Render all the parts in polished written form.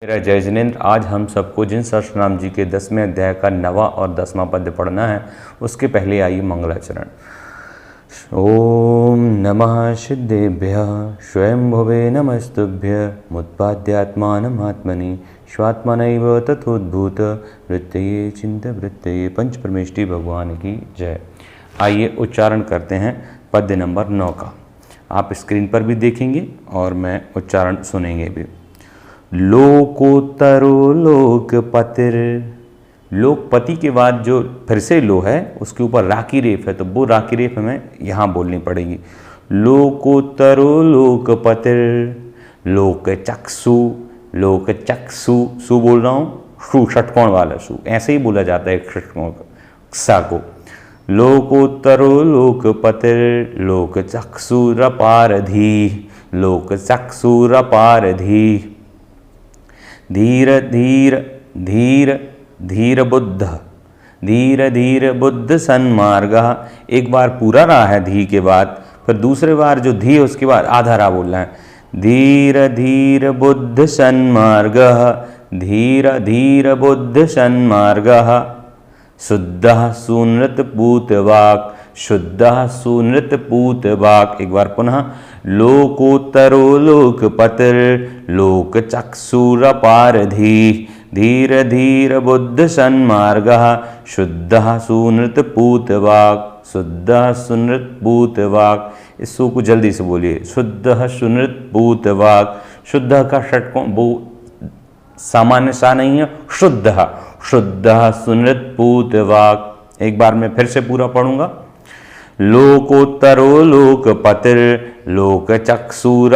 मेरा जय जिनेन्द्र। आज हम सबको जिन सहस्रनाम जी के 10वें अध्याय का 9वां और 10वां पद्य पढ़ना है, उसके पहले आइए मंगलाचरण। ओम नमः सिद्धेभ्यः स्वयंभुवे नमस्तुभ्य मुत्पाद्यात्मानमात्मनि स्वात्मनैव तथोद्भूत वृत्तये चिंत वृत्तये। पंच परमेष्टि भगवान की जय। आइए उच्चारण करते हैं पद्य नंबर 9 का। आप स्क्रीन पर भी देखेंगे और मैं उच्चारण सुनेंगे भी। लोकोत्तरो लोकपतिर। लोकपति के बाद जो फिर से लो है उसके ऊपर राकी रेफ है, तो वो राकी रेफ हमें यहाँ बोलनी पड़ेगी। लोकोत्तरो लोकपतिर लोकचक्षु। लोकचक्षु सु बोल रहा हूँ, सु षटकोण वाला सु, ऐसे ही बोला जाता है षटकोण सा को। लोकोत्तरो लोकपतिर लोकचक्षुरपारधी। लोकचक्षुरपारधी। धीर धीर धीर धीर बुद्ध। धीर धीर बुद्ध सन्मार्गः। एक बार पूरा रहा है धी के बाद, फिर दूसरे बार जो धी है उसके बाद आधा रा बोलना है। धीर धीर बुद्ध सन्मार्गः। धीर धीर बुद्ध सन्मार्गः। शुद्धः सुनृतपूतवाक्। शुद्धः सुनृतपूतवाक्। एक बार पुनः। लोकोत्तरो लोकपतिर लोकचक्षुरपारधी। धीर धीर बुद्ध सन्मार्गः। शुद्धः सुनृतपूतवाक्। शुद्धः सुनृतपूतवाक्। इस सु को जल्दी से बोलिए। शुद्धः सुनृतपूतवाक्। शुद्ध का षटकोण वो सामान्य सा नहीं है, शुद्धः। शुद्धः सुनृतपूतवाक्। एक बार मैं फिर से पूरा पढ़ूंगा। लोकोत्तरो लोकपतिर लोकचक्षुरपारधी।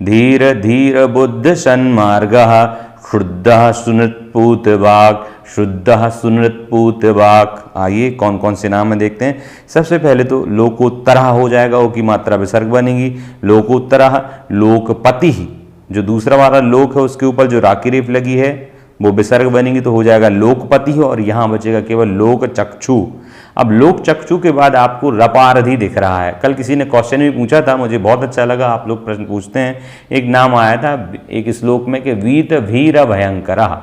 धीर धीर बुद्ध सन्मार्गः। शुद्धः सुनृतपूतवाक्। शुद्धः सुनृतपूतवाक्। आइए कौन कौन से नाम है देखते हैं। सबसे पहले तो लोकोत्तरः हो जाएगा, ओ की मात्रा विसर्ग बनेगी। लोकोत्तरः। लोकपति, जो दूसरा वाला लोक है उसके ऊपर जो राकी रेफ लगी है वो विसर्ग बनेगी, तो हो जाएगा लोकपति, और यहाँ बचेगा केवल लोकचक्षु। अब लोकचक्षु के बाद आपको रपारधी दिख रहा है। कल किसी ने क्वेश्चन भी पूछा था, मुझे बहुत अच्छा लगा, आप लोग प्रश्न पूछते हैं। एक नाम आया था एक श्लोक में कि वीत भीर भयंकरः।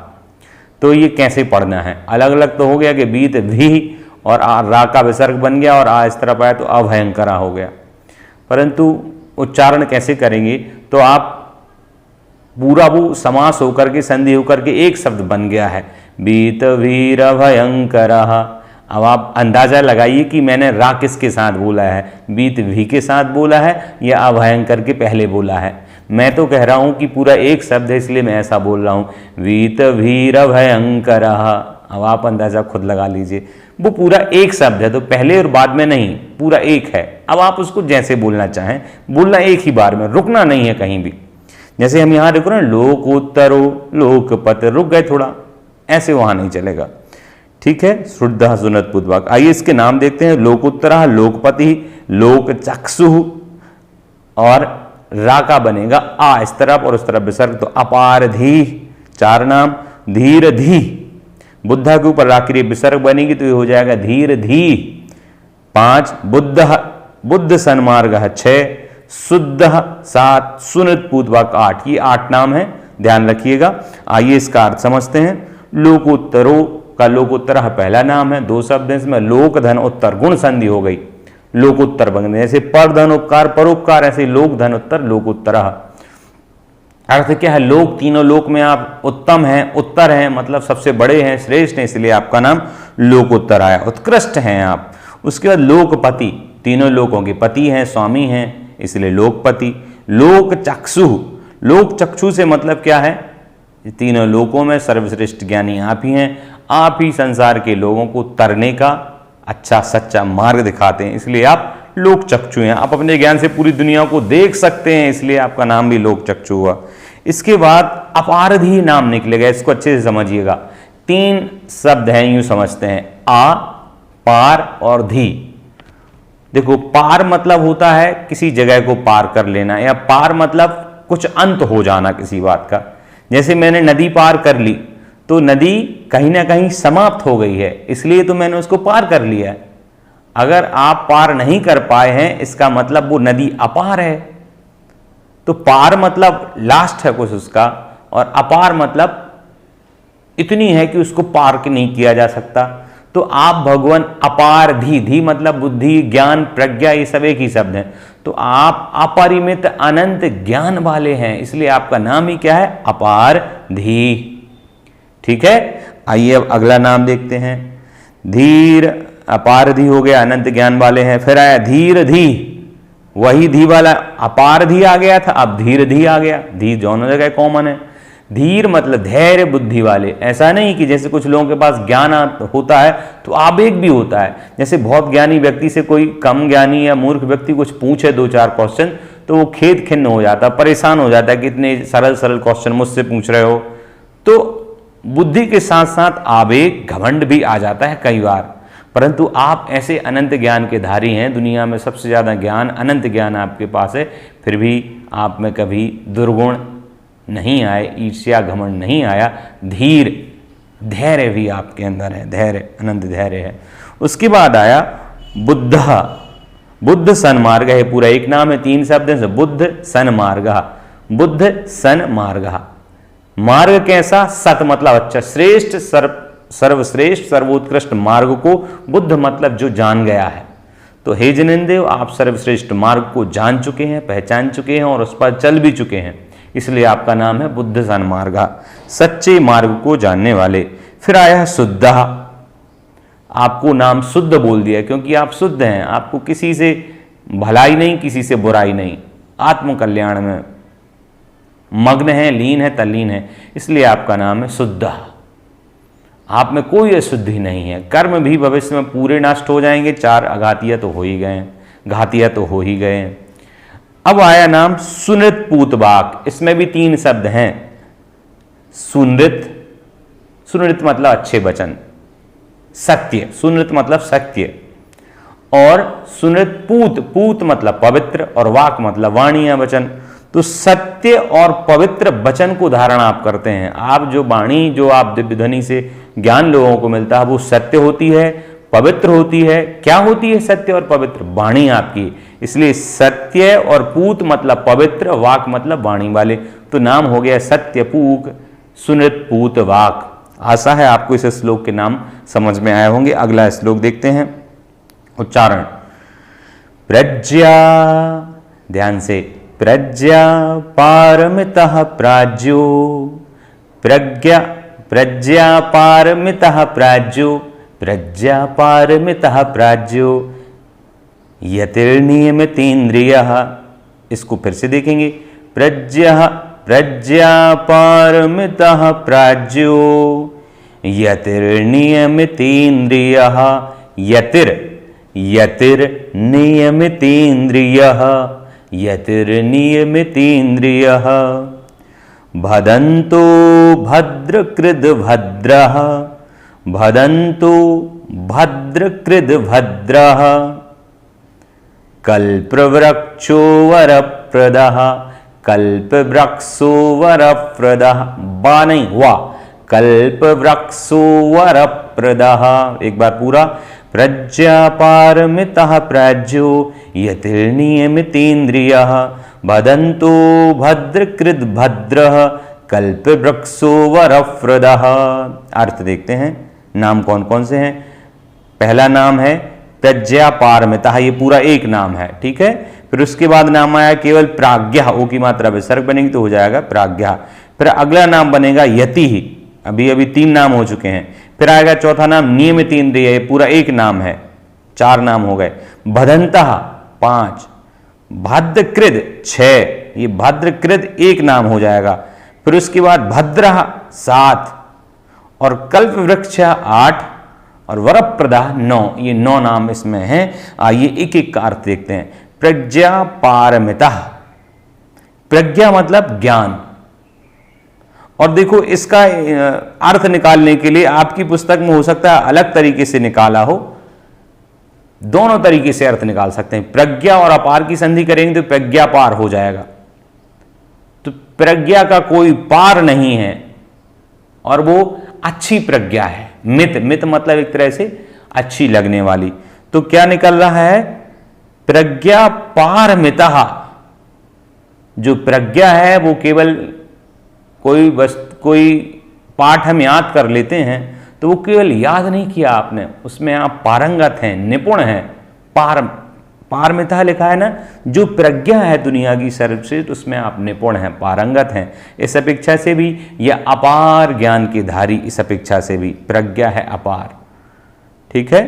तो ये कैसे पढ़ना है, अलग अलग तो हो गया कि वीत भी और रा का विसर्ग बन गया और आ इस तरफ आया तो अभयंकरा हो गया, परंतु उच्चारण कैसे करेंगे, तो आप पूरा वो समास होकर के संधि होकर के एक शब्द बन गया है, वीत वीर भयंकरः। अब आप अंदाजा लगाइए कि मैंने रा किसके साथ बोला है, वीत भी के साथ बोला है या अभयंकर के पहले बोला है। मैं तो कह रहा हूं कि पूरा एक शब्द है, इसलिए मैं ऐसा बोल रहा हूं, वीत वीर भयंकरः। अब आप अंदाजा खुद लगा लीजिए, वो पूरा एक शब्द है, तो पहले और बाद में नहीं, पूरा एक है। अब आप उसको जैसे बोलना चाहें, बोलना एक ही बार में, रुकना नहीं है कहीं भी। जैसे हम यहाँ रुक रहे हैं, लोकोत्तरो लोकपत, रुक गए थोड़ा, ऐसे वहां नहीं चलेगा, ठीक है। शुद्धः सुनृतपूतवाक्। आइए इसके नाम देखते हैं। लोकोत्तरः लोकपति लोकचक्षु, और रा का बनेगा आ इस तरफ और उस तरफ विसर्ग, तो अपारधी। चार नाम। धीर धी, बुद्धा के ऊपर राकी विसर्ग बनेगी तो ये हो जाएगा धीर धी। 5 बुद्ध बुद्ध सन्मार्गः। 6 शुद्ध 7 सुनृतपूतवाक् 8। ये 8 नाम है, ध्यान रखिएगा। आइए इसका अर्थ समझते हैं। लोकोत्तरो का लोकोत्तरः पहला नाम है, 2 शब्द इसमें, लोक धन उत्तर, गुण संधि हो गई, लोकोत्तर बन गए। जैसे पर धन उपकार परोपकार, ऐसे लोक धन उत्तर लोकोत्तरः। अर्थ क्या है, लोक, तीनों लोक में आप उत्तम हैं, उत्तर हैं, मतलब सबसे बड़े हैं, श्रेष्ठ हैं, इसलिए आपका नाम लोकोत्तर आया, उत्कृष्ट हैं आप। उसके बाद लोकपति, तीनों लोकों के पति हैं, स्वामी हैं, इसलिए लोकपति। लोकचक्षु, लोकचक्षु से मतलब क्या है, तीनों लोकों में सर्वश्रेष्ठ ज्ञानी आप ही हैं, आप ही संसार के लोगों को तरने का अच्छा सच्चा मार्ग दिखाते हैं, इसलिए आप लोकचक्षु हैं। आप अपने ज्ञान से पूरी दुनिया को देख सकते हैं, इसलिए आपका नाम भी लोकचक्षु हुआ। इसके बाद अपारधी नाम निकलेगा, इसको अच्छे से समझिएगा। 3 शब्द हैं, यूं समझते हैं, आ, पार और धी। देखो, पार मतलब होता है किसी जगह को पार कर लेना, या पार मतलब कुछ अंत हो जाना किसी बात का। जैसे मैंने नदी पार कर ली, तो नदी कहीं ना कहीं समाप्त हो गई है, इसलिए तो मैंने उसको पार कर लिया है। अगर आप पार नहीं कर पाए हैं, इसका मतलब वो नदी अपार है। तो पार मतलब लास्ट है कुछ उसका, और अपार मतलब इतनी है कि उसको पार नहीं किया जा सकता। तो आप भगवान अपार धी मतलब बुद्धि, ज्ञान, प्रज्ञा, ये सब एक ही शब्द हैं। तो आप अपरिमित अनंत ज्ञान वाले हैं, इसलिए आपका नाम ही क्या है? अपार धी। ठीक है, आइए अब अगला नाम देखते हैं। धीर, अपार धी हो गया, अनंत ज्ञान वाले हैं। फिर आया धीर धी, वही धी वाला, अपार धी आ गया था, अब धीर धी आ गया। धी दोनों जगह कॉमन है। धीर मतलब धैर्य बुद्धि वाले। ऐसा नहीं कि जैसे कुछ लोगों के पास ज्ञान होता है तो आवेग भी होता है। जैसे बहुत ज्ञानी व्यक्ति से कोई कम ज्ञानी या मूर्ख व्यक्ति कुछ पूछे 2-4 क्वेश्चन तो वो खेद खिन्न हो जाता, परेशान हो जाता है कि इतने सरल सरल क्वेश्चन मुझसे पूछ रहे हो। तो बुद्धि के साथ साथ आवेग, घमंड भी आ जाता है कई बार। परंतु आप ऐसे अनंत ज्ञान के धारी हैं, दुनिया में सबसे ज़्यादा ज्ञान, अनंत ज्ञान आपके पास है, फिर भी आप में कभी दुर्गुण नहीं आए, ईर्ष्या घमंड नहीं आया। धीर, धैर्य भी आपके अंदर है, धैर्य, अनंत धैर्य है। उसके बाद आया बुद्ध। बुद्ध सन्मार्ग है, पूरा एक नाम है, 3 शब्द है। बुद्ध सन्मार्ग, बुद्ध सन्मार्ग। मार्ग कैसा? सत मतलब अच्छा, श्रेष्ठ, सर्वश्रेष्ठ, सर्वोत्कृष्ट मार्ग को बुद्ध मतलब जो जान गया है। तो हे जिनेंद्र, आप सर्वश्रेष्ठ मार्ग को जान चुके हैं, पहचान चुके हैं और उस पर चल भी चुके हैं, इसलिए आपका नाम है बुद्ध सन्मार्ग, सच्चे मार्ग को जानने वाले। फिर आया शुद्ध, आपको नाम शुद्ध बोल दिया क्योंकि आप शुद्ध हैं, आपको किसी से भलाई नहीं, किसी से बुराई नहीं, आत्म कल्याण में मग्न है, लीन है, तल्लीन है, इसलिए आपका नाम है शुद्ध। आप में कोई अशुद्धि नहीं है। कर्म भी भविष्य में पूरे नष्ट हो जाएंगे, 4 अघातिया तो हो ही गए, घातिया तो हो ही गए। अब आया नाम सुनृत पूतवाक, इसमें भी 3 शब्द हैं। सुनृत, सुनृत मतलब अच्छे वचन, सत्य, सुनृत मतलब सत्य, और सुनृत पूत, पूत मतलब पवित्र, और वाक मतलब वाणी या वचन। तो सत्य और पवित्र वचन को धारण आप करते हैं। आप जो वाणी, जो आप दिव्य ध्वनि से ज्ञान लोगों को मिलता है, वो सत्य होती है, पवित्र होती है। क्या होती है सत्य और पवित्र? वाणी आपकी। इसलिए सत्य और पूत मतलब पवित्र, वाक मतलब वाणी वाले। तो नाम हो गया सत्य पूक सुनृत पूत वाक। आशा है आपको इस श्लोक के नाम समझ में आए होंगे। अगला श्लोक देखते हैं। उच्चारण, प्रज्ञा, ध्यान से, प्रज्ञा पारमितः प्राज्यो, प्रज्ञा, प्रज्ञा पारमितः प्राज्यो, प्रज्ञा पारमितः प्राज्यो, यतिर्नियमितेन्द्रियः। इसको फिर से देखेंगे। प्रज्ञा, प्रज्ञा पारमितः प्राज्यो, यतिर्नियमितेन्द्रियः, यतिर, यतिर्नियमितेन्द्रियः, यतिर्नियमितेन्द्रियः, भदन्तो भद्रकृद् भद्रः, भदन्तो भद्रकृद् भद्रः, कल्पवृक्षो वरप्रदः, कल्पवृक्षो वरप्रदः, बा नहीं हुआ, कल्पवृक्षो वरप्रदः। एक बार पूरा, प्रज्ञा पारमितः प्राज्यो, यतिर्नियमितेन्द्रियः, भदन्तो भद्रकृद् भद्रः, कल्पवृक्षो वरप्रदः। अर्थ देखते हैं, नाम कौन कौन से हैं। पहला नाम है प्रज्ञा पारमितः, ये पूरा एक नाम है, ठीक है। फिर उसके बाद नाम आया केवल प्राज्ञा, ओ की मात्रा विसर्ग बनेगी तो हो जाएगा प्राज्ञा। फिर अगला नाम बनेगा यति, अभी अभी 3 नाम हो चुके हैं। फिर आएगा चौथा नाम नियमितेन्द्रिय, ये पूरा एक नाम है, 4 नाम हो गए। भदन्तः 5, भद्रकृद् 6, ये भद्रकृद् एक नाम हो जाएगा। फिर उसके बाद भद्रः 7, और कल्पवृक्ष 8, और वरप्रदा 9, ये 9 नाम इसमें हैं। आइए एक एक का अर्थ देखते हैं। प्रज्ञा पारमितः, प्रज्ञा मतलब ज्ञान। और देखो इसका अर्थ निकालने के लिए आपकी पुस्तक में हो सकता है अलग तरीके से निकाला हो, दोनों तरीके से अर्थ निकाल सकते हैं। प्रज्ञा और अपार की संधि करेंगे तो प्रज्ञा पार हो जाएगा। तो प्रज्ञा का कोई पार नहीं है और वो अच्छी प्रज्ञा है। मित, मित मतलब एक तरह से अच्छी लगने वाली। तो क्या निकल रहा है? प्रज्ञा पारमितः, जो प्रज्ञा है वो केवल कोई पाठ हम याद कर लेते हैं तो वो केवल याद नहीं किया आपने, उसमें आप पारंगत हैं, निपुण हैं। पारमिता लिखा है ना, जो प्रज्ञा है दुनिया की सर्वश्रेष्ठ, उसमें आप निपुण हैं, पारंगत हैं। इस अपेक्षा से भी यह अपार ज्ञान के धारी, इस अपेक्षा से भी प्रज्ञा है अपार। ठीक है,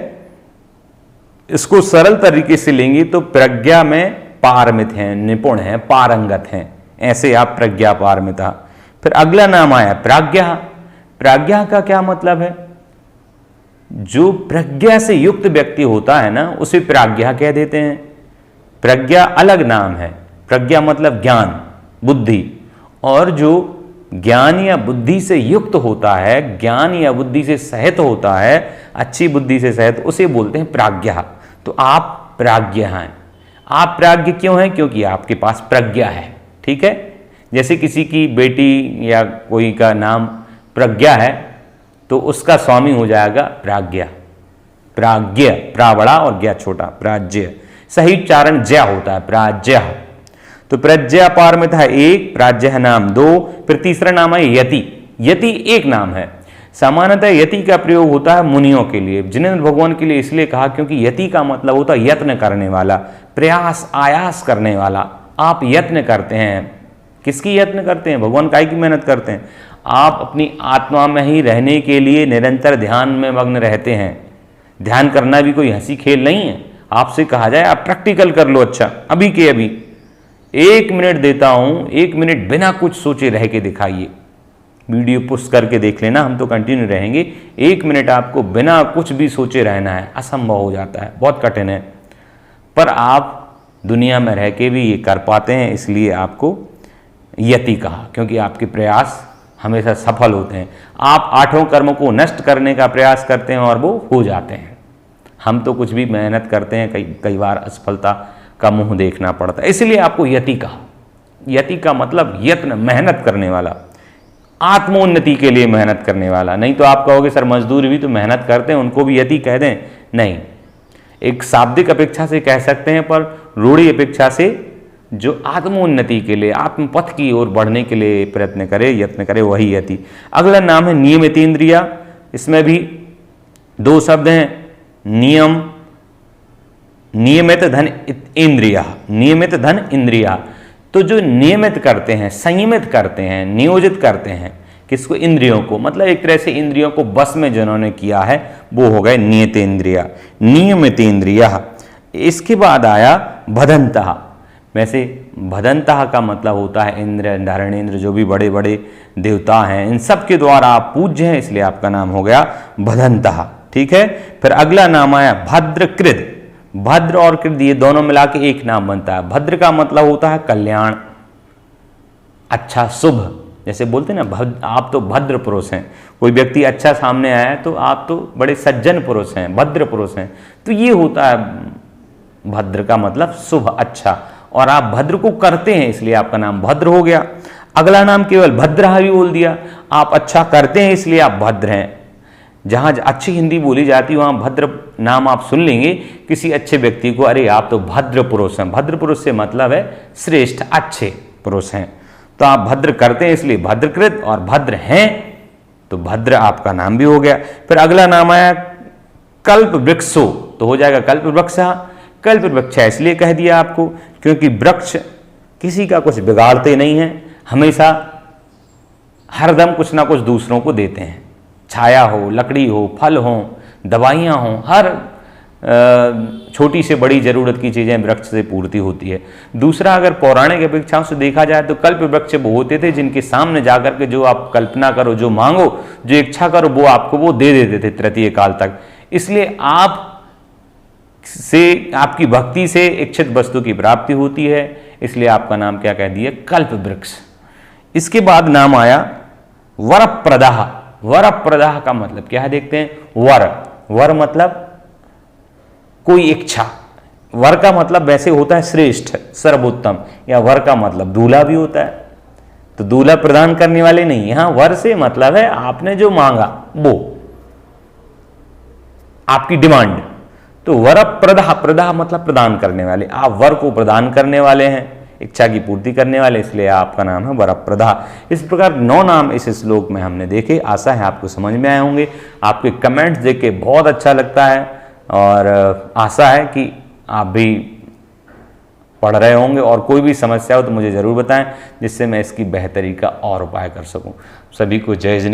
इसको सरल तरीके से लेंगे तो प्रज्ञा में पारमित हैं, निपुण हैं, पारंगत हैं, ऐसे आप प्रज्ञा पारमिता। फिर अगला नाम आया प्राज्ञा। प्राज्ञा का क्या मतलब है? जो प्रज्ञा से युक्त व्यक्ति होता है ना, उसे प्राज्ञा कह देते हैं। प्रज्ञा अलग नाम है, प्रज्ञा मतलब ज्ञान, बुद्धि, और जो ज्ञान या बुद्धि से युक्त होता है, ज्ञान या बुद्धि से सहित होता है, अच्छी बुद्धि से सहित, उसे बोलते हैं प्राज्ञा। तो आप प्राज्ञ हैं। आप प्राज्ञ क्यों हैं? क्योंकि आपके पास प्रज्ञा है। ठीक है, जैसे किसी की बेटी या कोई का नाम प्रज्ञा है तो उसका स्वामी हो जाएगा प्राज्ञ। प्राज्ञ, प्रा बड़ा और ज्ञा छोटा, प्राज्ञ। सही उच्चारण ज्या होता है, प्राज्ञ। तो प्रज्ञा पारमिता है एक, प्राज्ञ है नाम दो। फिर तीसरा नाम है यति। यति एक नाम है। सामान्यतः यति का प्रयोग होता है मुनियों के लिए, जिनेंद्र भगवान के लिए इसलिए कहा क्योंकि यति का मतलब होता है यत्न करने वाला, प्रयास आयास करने वाला। आप यत्न करते हैं, किसकी यत्न करते हैं? भगवान काय की मेहनत करते हैं? आप अपनी आत्मा में ही रहने के लिए निरंतर ध्यान में मग्न रहते हैं। ध्यान करना भी कोई हंसी खेल नहीं है। आपसे कहा जाए आप प्रैक्टिकल कर लो, अच्छा अभी के अभी 1 मिनट देता हूं, 1 मिनट बिना कुछ सोचे रह के दिखाइए। वीडियो पुश करके देख लेना, हम तो कंटिन्यू रहेंगे। 1 मिनट आपको बिना कुछ भी सोचे रहना है, असंभव हो जाता है, बहुत कठिन है, पर आप दुनिया में रह के भी ये कर पाते हैं, इसलिए आपको यति कहा, क्योंकि आपके प्रयास हमेशा सफल होते हैं। आप 8 कर्मों को नष्ट करने का प्रयास करते हैं और वो हो जाते हैं। हम तो कुछ भी मेहनत करते हैं, कई बार असफलता का मुंह देखना पड़ता है, इसलिए आपको यति कहा। यति का मतलब यत्न, मेहनत करने वाला, आत्मोन्नति के लिए मेहनत करने वाला। नहीं तो आप कहोगे सर मजदूर भी तो मेहनत करते हैं, उनको भी यति कह दें? नहीं, एक शाब्दिक अपेक्षा से कह सकते हैं, पर रूढ़ी अपेक्षा से जो आत्मोन्नति के लिए, आत्मपथ की ओर बढ़ने के लिए प्रयत्न करे, यत्न करे, वही यति। अगला नाम है नियमित इंद्रिया। इसमें भी 2 शब्द हैं, नियम, नियमित धन इंद्रिया, नियमित धन इंद्रिया। तो जो नियमित करते हैं, संयमित करते हैं, नियोजित करते हैं, किसको? इंद्रियों को, मतलब एक तरह से इंद्रियों को बस में जिन्होंने किया है वो हो गए नियत इंद्रिया, नियमित इंद्रिया। इसके बाद आया भदंतः। वैसे भदंतः का मतलब होता है इंद्र, धारणेन्द्र, जो भी बड़े बड़े देवता हैं, इन सब के द्वारा आप पूज्य हैं, इसलिए आपका नाम हो गया भदंतः। ठीक है, फिर अगला नाम आया भद्रकृत। भद्र और कृत ये दोनों मिला के एक नाम बनता है। भद्र का मतलब होता है कल्याण, अच्छा, शुभ। जैसे बोलते हैं ना, आप तो भद्र पुरुष हैं। कोई व्यक्ति अच्छा सामने आया तो आप तो बड़े सज्जन पुरुष हैं, भद्र पुरुष हैं। तो ये होता है भद्र का मतलब शुभ, अच्छा, और आप भद्र को करते हैं, इसलिए आपका नाम भद्र हो गया। अगला नाम केवल भद्र भी बोल दिया, आप अच्छा करते हैं इसलिए आप भद्र हैं। जहां अच्छी हिंदी बोली जाती है वहां भद्र नाम आप सुन लेंगे किसी अच्छे व्यक्ति को, अरे आप तो भद्र पुरुष हैं। भद्र पुरुष से मतलब है श्रेष्ठ, अच्छे पुरुष हैं। तो आप भद्र करते हैं इसलिए भद्रकृत, और भद्र हैं तो भद्र आपका नाम भी हो गया। फिर अगला नाम आया कल्प वृक्षो, तो हो जाएगा कल्प वृक्ष। कल्प वृक्ष इसलिए कह दिया आपको क्योंकि वृक्ष किसी का कुछ बिगाड़ते नहीं हैं, हमेशा हरदम कुछ ना कुछ दूसरों को देते हैं। छाया हो, लकड़ी हो, फल हो, दवाइयाँ हो, हर छोटी से बड़ी जरूरत की चीज़ें वृक्ष से पूर्ति होती है। दूसरा, अगर पौराणिक अपेक्षाओं से देखा जाए तो कल्प वृक्ष वो होते थे जिनके सामने जाकर के जो आप कल्पना करो, जो मांगो, जो इच्छा करो, वो आपको वो दे देते थे तृतीय काल तक। इसलिए आप से, आपकी भक्ति से इच्छित वस्तु की प्राप्ति होती है, इसलिए आपका नाम क्या कह दिया? कल्प वृक्ष। इसके बाद नाम आया वरप्रदाह। वरप्रदाह का मतलब क्या है देखते हैं। वर, वर मतलब कोई इच्छा। वर का मतलब वैसे होता है श्रेष्ठ, सर्वोत्तम, या वर का मतलब दूल्हा भी होता है। तो दूल्हा प्रदान करने वाले नहीं, यहां वर से मतलब है आपने जो मांगा वो, आपकी डिमांड। तो वर प्रदाह, प्रदाह मतलब प्रदान करने वाले, आप वर को प्रदान करने वाले हैं, इच्छा की पूर्ति करने वाले, इसलिए आपका नाम है वरप्रदा। इस प्रकार 9 नाम इस श्लोक में हमने देखे। आशा है आपको समझ में आए होंगे। आपके कमेंट्स देख के बहुत अच्छा लगता है और आशा है कि आप भी पढ़ रहे होंगे और कोई भी समस्या हो तो मुझे ज़रूर बताएं, जिससे मैं इसकी बेहतरी का और उपाय कर सकूं। सभी को जय जय।